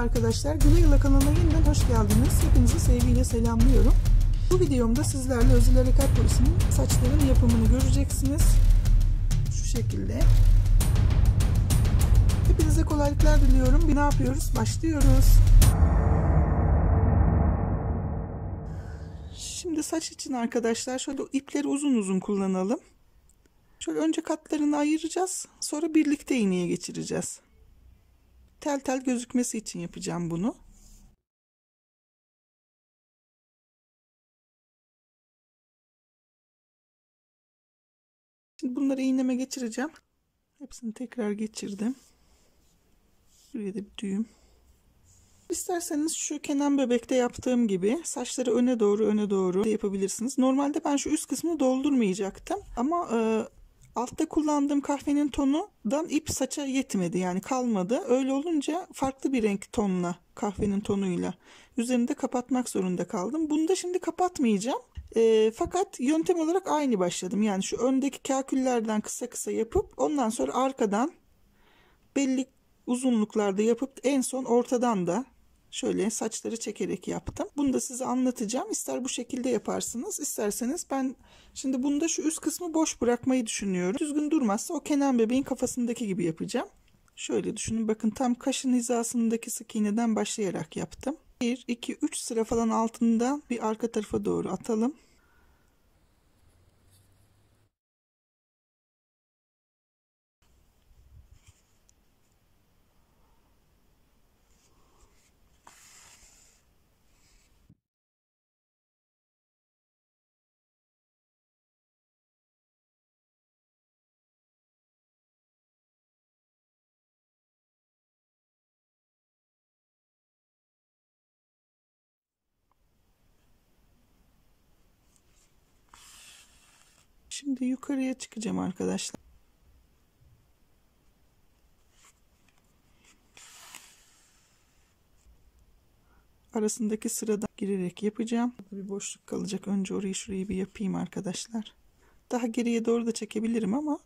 arkadaşlar, Gülayala kanalına yeniden hoş geldiniz. Hepinizi sevgiyle selamlıyorum. Bu videomda sizlerle Özel Harekat Polisi'nin saçlarının yapımını göreceksiniz. Şu şekilde. Hepinize kolaylıklar diliyorum. Ne yapıyoruz? Başlıyoruz. Şimdi saç için arkadaşlar şöyle ipleri uzun uzun kullanalım. Şöyle önce katlarını ayıracağız. Sonra birlikte iğneye geçireceğiz. Tel tel gözükmesi için yapacağım bunu. Şimdi bunları iğneme geçireceğim. Hepsini tekrar geçirdim. Buraya da bir düğüm. İsterseniz şu Kenan Bebek'te yaptığım gibi saçları öne doğru yapabilirsiniz. Normalde ben şu üst kısmını doldurmayacaktım. Ama altta kullandığım kahvenin tonundan ip saça yetmedi. Yani kalmadı. Öyle olunca farklı bir renk tonla, kahvenin tonuyla üzerinde kapatmak zorunda kaldım. Bunu da şimdi kapatmayacağım. Fakat yöntem olarak aynı başladım. Yani şu öndeki kaküllerden kısa kısa yapıp ondan sonra arkadan belli uzunluklarda yapıp en son ortadan da şöyle saçları çekerek yaptım. Bunu da size anlatacağım. İster bu şekilde yaparsınız, isterseniz ben şimdi bunda şu üst kısmı boş bırakmayı düşünüyorum. Düzgün durmazsa o Kenan Bebeğin kafasındaki gibi yapacağım. Şöyle düşünün, bakın tam kaşın hizasındaki sık iğneden başlayarak yaptım. 1, 2, 3 sıra falan altında bir arka tarafa doğru atalım. Şimdi yukarıya çıkacağım arkadaşlar. Arasındaki sırada girerek yapacağım. Bir boşluk kalacak. Önce orayı şurayı bir yapayım arkadaşlar. Daha geriye doğru da çekebilirim ama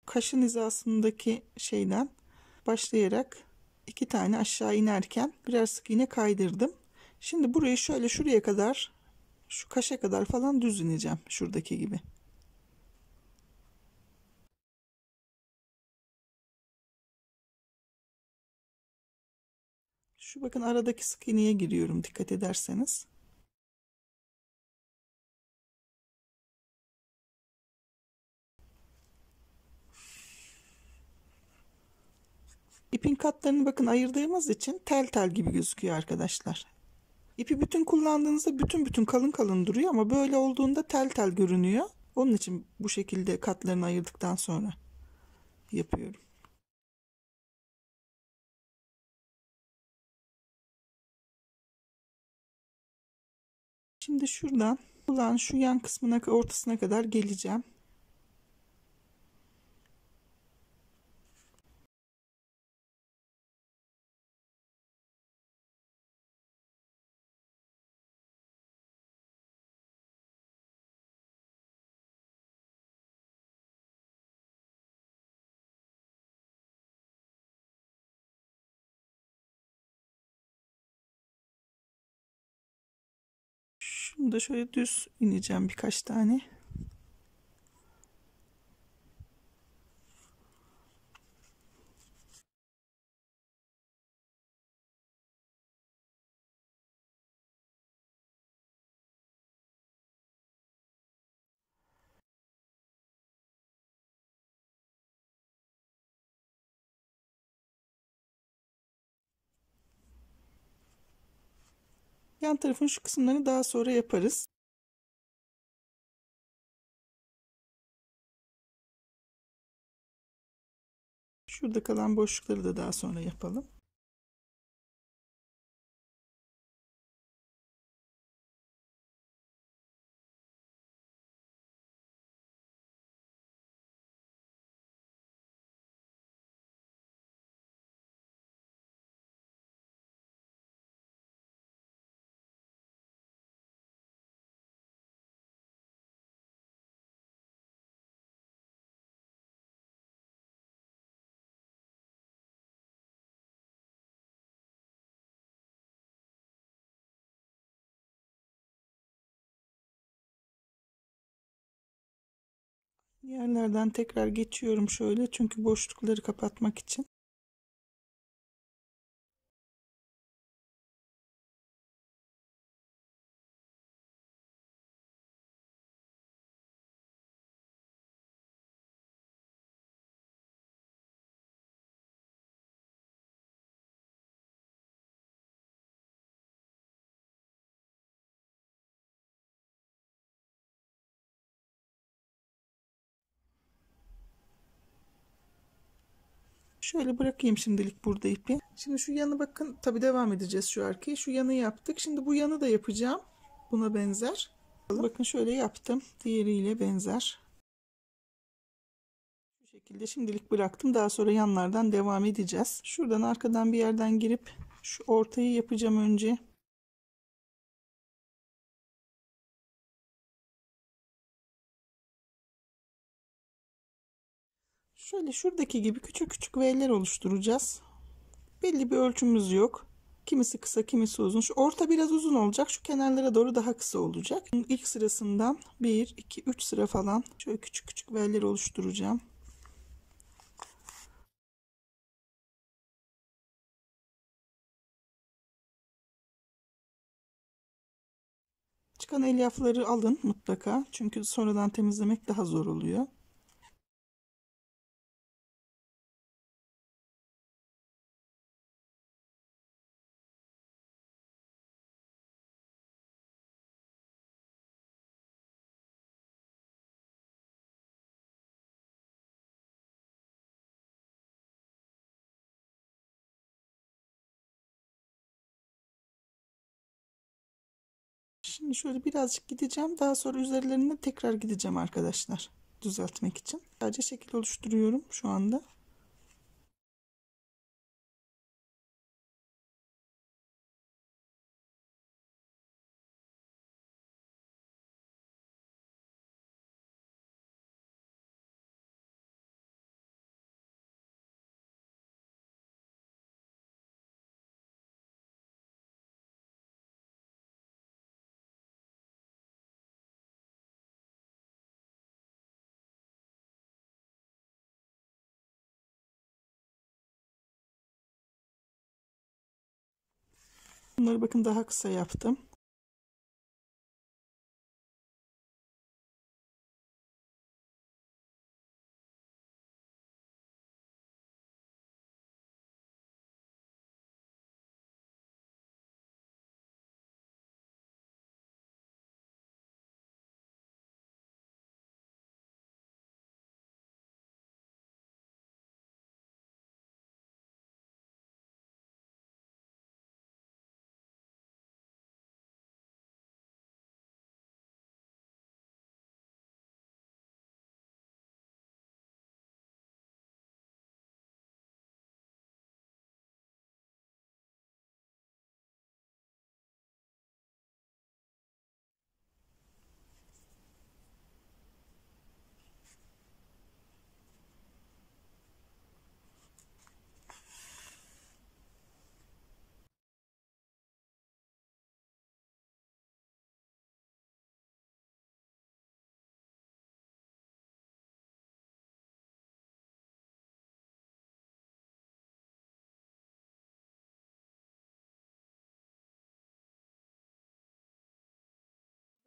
kaşın hizasındaki şeyden başlayarak 2 tane aşağı inerken birer sık iğne kaydırdım. Şimdi burayı şöyle şuraya kadar, şu kaşa kadar falan düz ineceğim şuradaki gibi. Şu bakın aradaki sık iğneye giriyorum dikkat ederseniz. İpin katlarını bakın ayırdığımız için tel tel gibi gözüküyor arkadaşlar. İpi bütün kullandığınızda bütün kalın kalın duruyor ama böyle olduğunda tel tel görünüyor. Onun için bu şekilde katlarını ayırdıktan sonra yapıyorum. Şimdi şuradan kulağın şu yan kısmına, ortasına kadar geleceğim. Şunu da şöyle düz ineceğim birkaç tane. Yan tarafın şu kısımlarını daha sonra yaparız. Şurada kalan boşlukları da daha sonra yapalım. Yerlerden tekrar geçiyorum şöyle, çünkü boşlukları kapatmak için. Şöyle bırakayım şimdilik burada ipi. Şimdi şu yanı bakın, tabi devam edeceğiz şu arkayı. Şu yanı yaptık. Şimdi bu yanı da yapacağım. Buna benzer. Bakın şöyle yaptım. Diğeriyle benzer. Şu şekilde şimdilik bıraktım. Daha sonra yanlardan devam edeceğiz. Şuradan arkadan bir yerden girip şu ortayı yapacağım önce. Şöyle şuradaki gibi küçük küçük V'ler oluşturacağız. Belli bir ölçümüz yok. Kimisi kısa, kimisi uzun. Şu orta biraz uzun olacak. Şu kenarlara doğru daha kısa olacak. İlk sırasından 1, 2, 3 sıra falan şöyle küçük küçük V'ler oluşturacağım. Çıkan elyafları alın mutlaka. Çünkü sonradan temizlemek daha zor oluyor. Şimdi şöyle birazcık gideceğim. Daha sonra üzerlerine tekrar gideceğim arkadaşlar. Düzeltmek için. Sadece şekil oluşturuyorum şu anda. Bunları bakın daha kısa yaptım.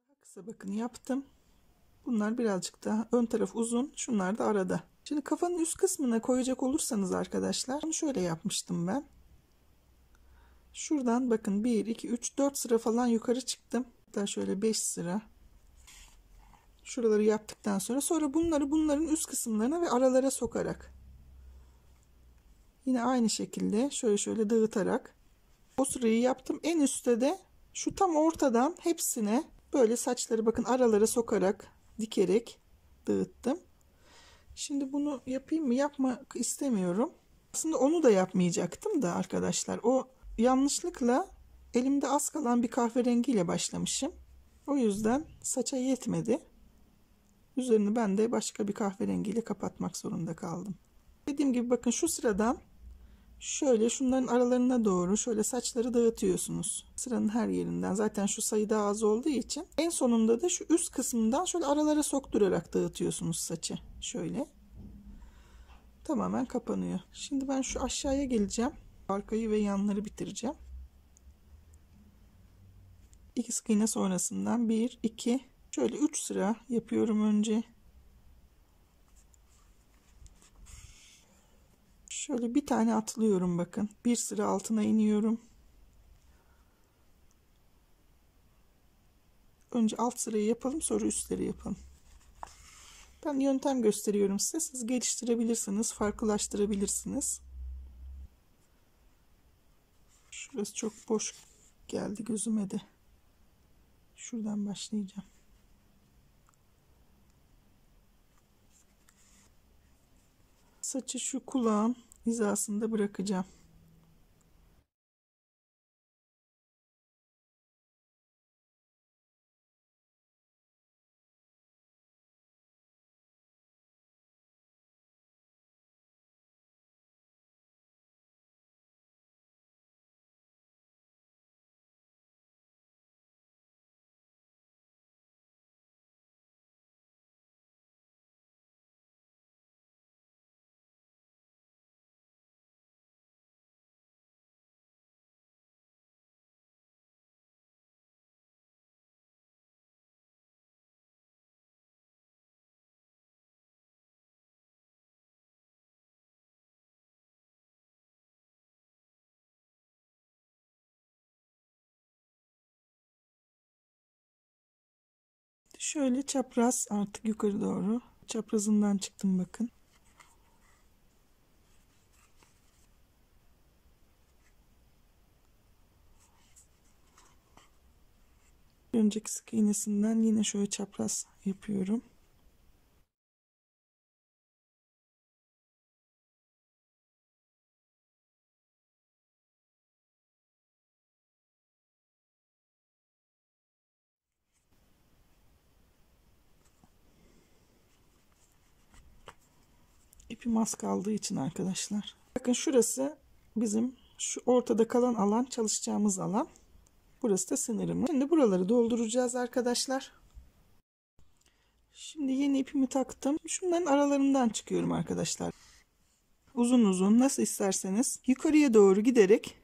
Daha kısa bakın yaptım. Bunlar birazcık daha ön taraf uzun. Şunlar da arada. Şimdi kafanın üst kısmına koyacak olursanız arkadaşlar, bunu şöyle yapmıştım ben. Şuradan bakın 1, 2, 3, 4 sıra falan yukarı çıktım. Hatta şöyle 5 sıra. Şuraları yaptıktan sonra bunları bunların üst kısımlarına ve aralara sokarak, yine aynı şekilde şöyle dağıtarak o sırayı yaptım. En üstte de şu tam ortadan hepsine böyle saçları bakın aralara sokarak, dikerek dağıttım. Şimdi bunu yapayım mı? Yapmak istemiyorum. Aslında onu da yapmayacaktım da arkadaşlar. O yanlışlıkla elimde az kalan bir kahverengiyle başlamışım. O yüzden saça yetmedi. Üzerini ben de başka bir kahverengiyle kapatmak zorunda kaldım. Dediğim gibi bakın şu sıradan Şöyle şunların aralarına doğru şöyle saçları dağıtıyorsunuz. Sıranın her yerinden. Zaten şu sayı daha az olduğu için. En sonunda da şu üst kısmından şöyle aralara sokturarak dağıtıyorsunuz saçı. Şöyle. Tamamen kapanıyor. Şimdi ben şu aşağıya geleceğim. Arkayı ve yanları bitireceğim. 2 sık iğne sonrasından 1, 2, şöyle 3 sıra yapıyorum önce. Şöyle bir tane atlıyorum bakın. Bir sıra altına iniyorum. Önce alt sırayı yapalım, sonra üstleri yapalım. Ben yöntem gösteriyorum size. Siz geliştirebilirsiniz, farklılaştırabilirsiniz. Şurası çok boş geldi gözüme de. Şuradan başlayacağım. Saçı şu kulağın hizasında bırakacağım. Şöyle çapraz artık yukarı doğru. Çaprazından çıktım bakın. Önceki sık iğnesinden yine şöyle çapraz yapıyorum. İpim az kaldığı için arkadaşlar. Bakın şurası bizim şu ortada kalan alan, çalışacağımız alan. Burası da sınırımız. Şimdi buraları dolduracağız arkadaşlar. Şimdi yeni ipimi taktım. Şunların aralarından çıkıyorum arkadaşlar. Uzun uzun nasıl isterseniz yukarıya doğru giderek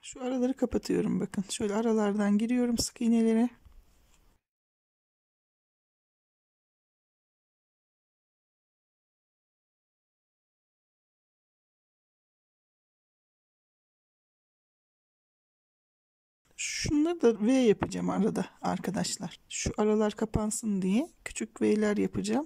şu araları kapatıyorum bakın. Şöyle aralardan giriyorum sık iğnelere. Şunları da V yapacağım arada arkadaşlar. Şu aralar kapansın diye küçük V'ler yapacağım.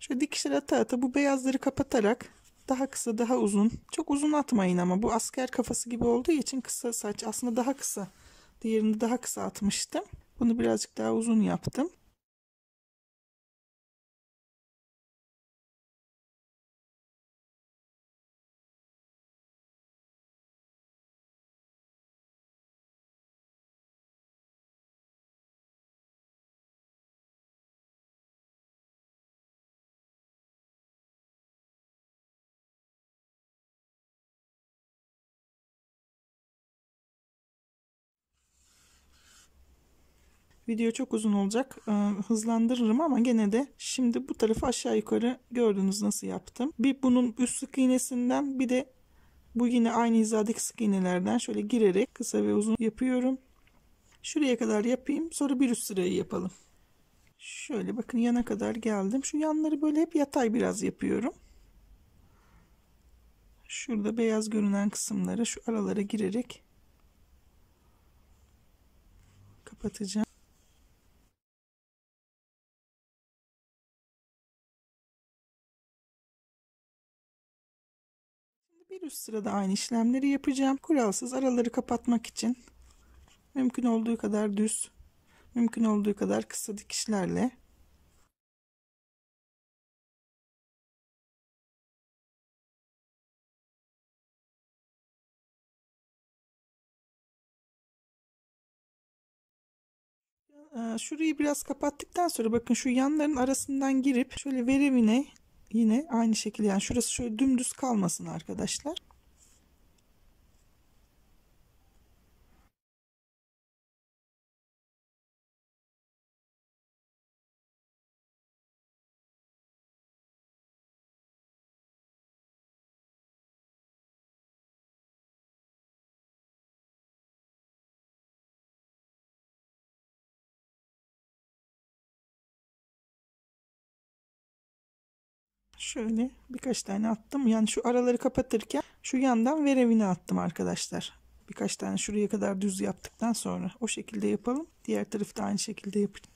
Şöyle dikişler ata ata bu beyazları kapatarak daha kısa daha uzun. Çok uzun atmayın ama bu asker kafası gibi olduğu için kısa saç aslında daha kısa. Diğerini daha kısa atmıştım. Bunu birazcık daha uzun yaptım. Video çok uzun olacak. Hızlandırırım ama gene de şimdi bu tarafı aşağı yukarı gördünüz nasıl yaptım. Bir bunun üst sık iğnesinden bir de bu yine aynı hizadaki sık iğnelerden şöyle girerek kısa ve uzun yapıyorum. Şuraya kadar yapayım. Sonra bir üst sırayı yapalım. Şöyle bakın yana kadar geldim. Şu yanları böyle hep yatay biraz yapıyorum. Şurada beyaz görünen kısımları şu aralara girerek kapatacağım. Şimdi bir üst sırada aynı işlemleri yapacağım. Kuralsız araları kapatmak için mümkün olduğu kadar düz, mümkün olduğu kadar kısa dikişlerle şurayı biraz kapattıktan sonra bakın şu yanların arasından girip şöyle verevine yine aynı şekilde yani şurası şöyle dümdüz kalmasın arkadaşlar. Şöyle birkaç tane attım. Yani şu araları kapatırken şu yandan verevine attım arkadaşlar. Birkaç tane şuraya kadar düz yaptıktan sonra o şekilde yapalım. Diğer tarafı da aynı şekilde yapacağım.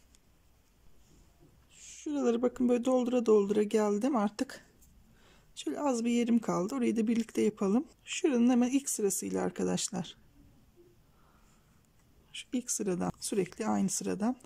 Şuraları bakın böyle doldura doldura geldim artık. Şöyle az bir yerim kaldı. Orayı da birlikte yapalım. Şuranın hemen ilk sırasıyla arkadaşlar. Şu ilk sıradan sürekli aynı sıradan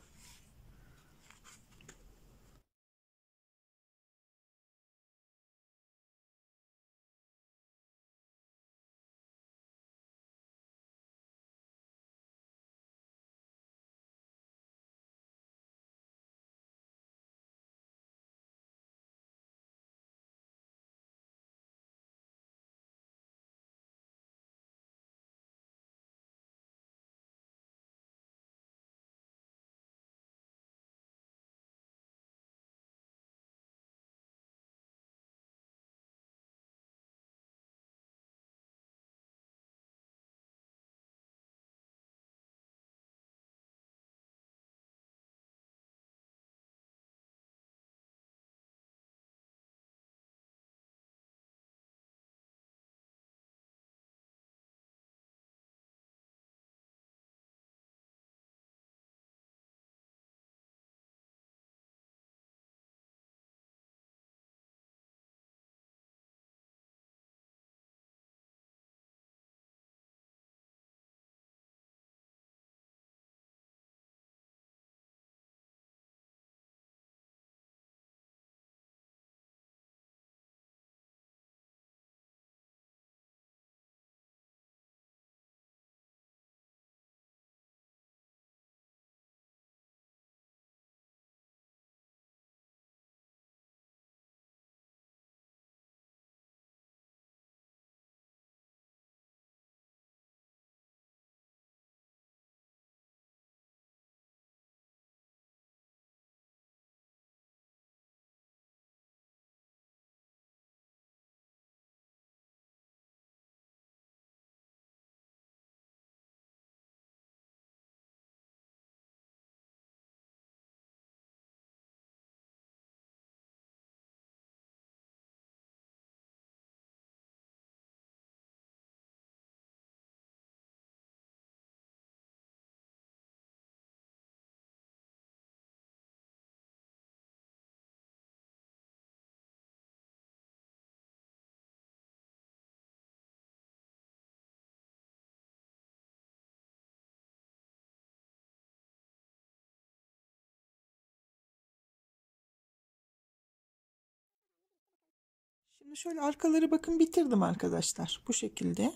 Şimdi şöyle arkaları bakın bitirdim arkadaşlar. Bu şekilde.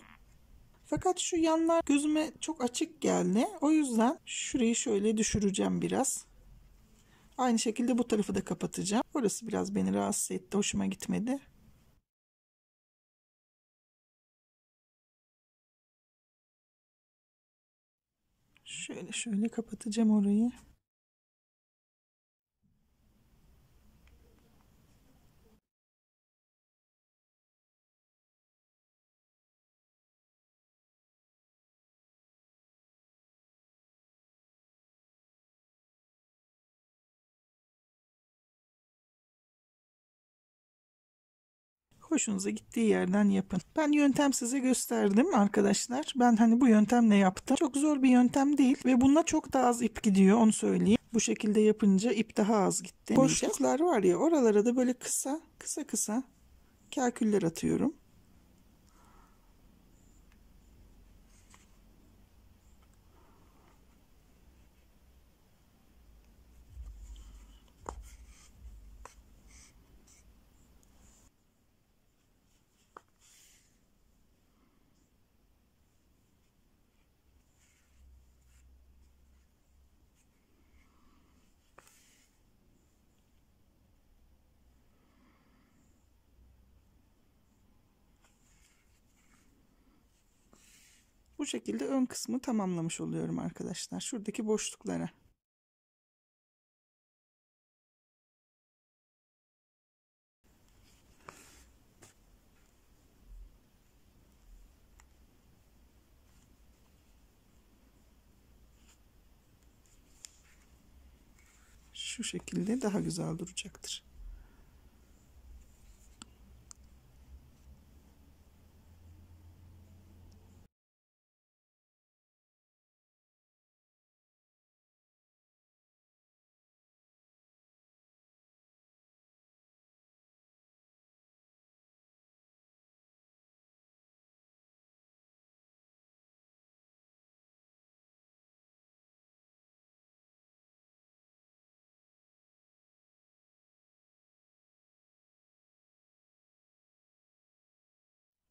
Fakat şu yanlar gözüme çok açık geldi. O yüzden şurayı şöyle düşüreceğim biraz. Aynı şekilde bu tarafı da kapatacağım. Orası biraz beni rahatsız etti. Hoşuma gitmedi. Şöyle kapatacağım orayı. Hoşunuza gittiği yerden yapın. Ben yöntem size gösterdim arkadaşlar. Ben hani bu yöntemle yaptım. Çok zor bir yöntem değil ve bununla çok daha az ip gidiyor, onu söyleyeyim. Bu şekilde yapınca ip daha az gitti. Boşluklar var ya, oralara da böyle kısa kaküller atıyorum. Bu şekilde ön kısmı tamamlamış oluyorum arkadaşlar. Şuradaki boşluklara. Şu şekilde daha güzel duracaktır.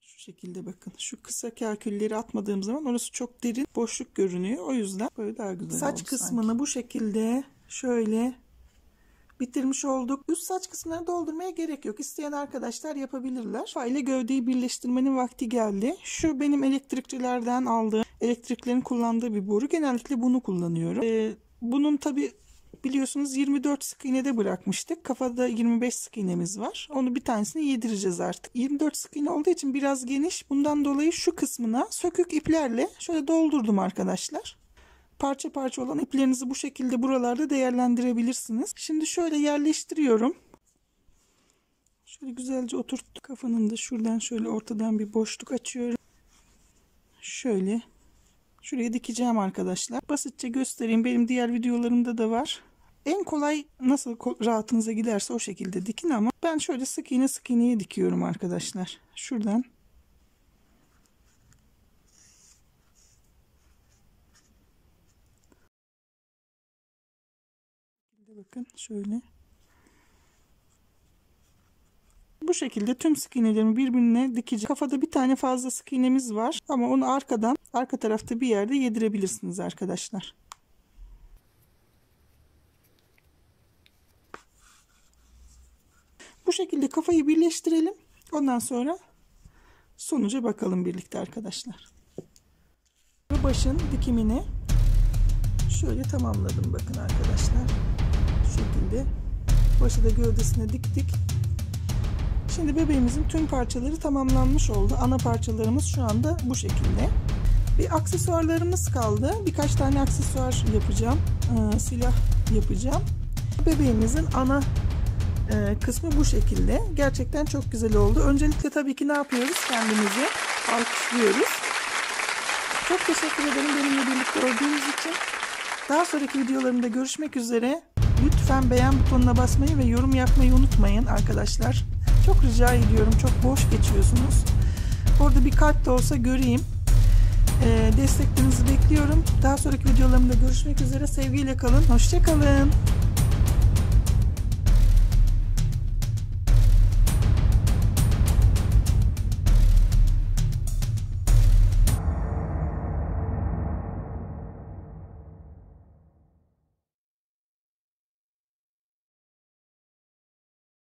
Şu şekilde bakın. Şu kısa kakülleri atmadığım zaman orası çok derin, boşluk görünüyor. O yüzden böyle daha güzel oldu. Saç kısmını sanki bu şekilde şöyle bitirmiş olduk. Üst saç kısımlarını doldurmaya gerek yok. İsteyen arkadaşlar yapabilirler. Kafa ile gövdeyi birleştirmenin vakti geldi. Şu benim elektrikçilerden aldığım, elektriklerin kullandığı bir boru. Genellikle bunu kullanıyorum. Bunun tabi biliyorsunuz 24 sık iğnede bırakmıştık. Kafada 25 sık iğnemiz var. Onu bir tanesini yedireceğiz artık. 24 sık iğne olduğu için biraz geniş. Bundan dolayı şu kısmına sökük iplerle şöyle doldurdum arkadaşlar. Parça parça olan iplerinizi bu şekilde buralarda değerlendirebilirsiniz. Şimdi şöyle yerleştiriyorum. Şöyle güzelce oturttum. Kafanın da şuradan şöyle ortadan bir boşluk açıyorum. Şöyle şuraya dikeceğim arkadaşlar. Basitçe göstereyim. Benim diğer videolarımda da var. En kolay nasıl rahatınıza giderse o şekilde dikin ama ben şöyle sık iğneye dikiyorum arkadaşlar. Şuradan. Bakın şöyle. Bu şekilde tüm sık iğnelerimi birbirine dikeceğim. Kafada bir tane fazla sık iğnemiz var ama onu arka tarafta bir yerde yedirebilirsiniz arkadaşlar. Bu şekilde kafayı birleştirelim. Ondan sonra sonuca bakalım birlikte arkadaşlar. Başın dikimini şöyle tamamladım bakın arkadaşlar. Şu şekilde başı da gövdesine diktik. Şimdi bebeğimizin tüm parçaları tamamlanmış oldu. Ana parçalarımız şu anda bu şekilde. Bir aksesuarlarımız kaldı. Birkaç tane aksesuar yapacağım. Silah yapacağım. Bebeğimizin ana kısmı bu şekilde. Gerçekten çok güzel oldu. Öncelikle tabii ki ne yapıyoruz? Kendimizi alkışlıyoruz. Çok teşekkür ederim benimle birlikte olduğunuz için. Daha sonraki videolarımda görüşmek üzere. Lütfen beğen butonuna basmayı ve yorum yapmayı unutmayın arkadaşlar. Çok rica ediyorum. Çok boş geçiyorsunuz. Orada bir kalp de olsa göreyim. Desteklerinizi bekliyorum. Daha sonraki videolarımda görüşmek üzere. Sevgiyle kalın. Hoşça kalın.